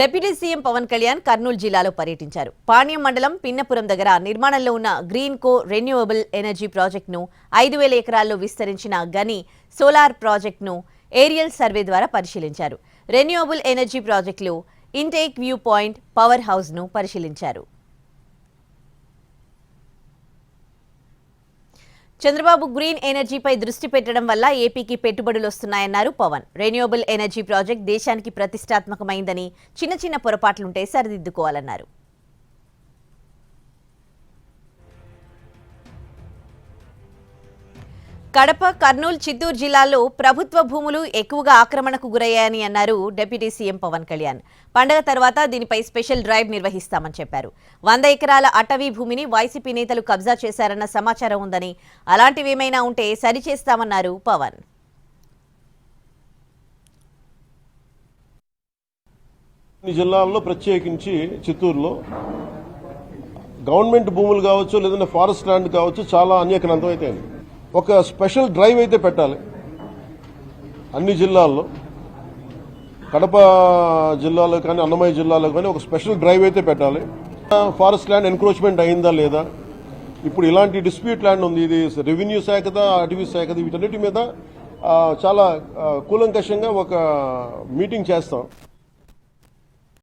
Deputy CM Pawan Kalyan Kurnool జిల్లాలో పర్యటించారు. పాణ్యం మండలం పిన్నపురం దగ్గర నిర్మాణంలో ఉన్న గ్రీన్ కో రెన్యూవబుల్ ఎనర్జీ ప్రాజెక్టును 5,000 ఎకరాల్లో విస్తరించిన గని సోలార్ ప్రాజెక్టును ఏరియల్ సర్వే ద్వారా పరిశీలించారు. రెన్యూవబుల్ ఎనర్జీ ప్రాజెక్టులు ఇంటేక్ వ్యూ పాయింట్ పవర్ హౌస్ను పరిశీలించారు. చంద్రబాబు గ్రీన్ ఎనర్జీపై దృష్టి పెట్టడం వల్ల ఏపీకి పెట్టుబడులు వస్తున్నాయన్నారు పవన్. రెన్యూవబుల్ ఎనర్జీ ప్రాజెక్ట్ దేశానికి ప్రతిష్టాత్మకమైందని చిన్న చిన్న పొరపాట్లుంటే సరిదిద్దుకోవాలన్నారు. కడప, కర్నూలు, చిత్తూరు జిల్లాల్లో ప్రభుత్వ భూములు ఎక్కువగా ఆక్రమణకు గురయ్యాయని అన్నారు డిప్యూటీ సీఎం పవన్ కళ్యాణ్. పండగ తర్వాత దీనిపై స్పెషల్ డ్రైవ్ నిర్వహిస్తామని చెప్పారు. 100 ఎకరాల అటవీ భూమిని వైసీపీ నేతలు కబ్జా చేశారన్న సమాచారం ఉందని, అలాంటివేమైనా ఉంటే సరిచేస్తామన్నారు పవన్. జిల్లాల్లో ప్రత్యేకించి చిత్తూరులో గవర్నమెంట్ భూములు కావచ్చు, లేదంటే ఫారెస్ట్ ల్యాండ్ కావచ్చు, చాలా అన్యాక్రాంతం అయితే ఒక స్పెషల్ డ్రైవ్ అయితే పెట్టాలి. అన్ని జిల్లాల్లో, కడప జిల్లాలో కానీ అన్నమయ్య జిల్లాలో కానీ ఒక స్పెషల్ డ్రైవ్ అయితే పెట్టాలి. ఫారెస్ట్ ల్యాండ్ ఎన్క్రోచ్మెంట్ అయిందా లేదా, ఇప్పుడు ఇలాంటి డిస్ప్యూట్ ల్యాండ్ ఉంది, ఇది రెవెన్యూ శాఖదా అటవీ శాఖదా, వీటన్నిటి మీద చాలా కూలంకషంగా ఒక మీటింగ్ చేస్తాం.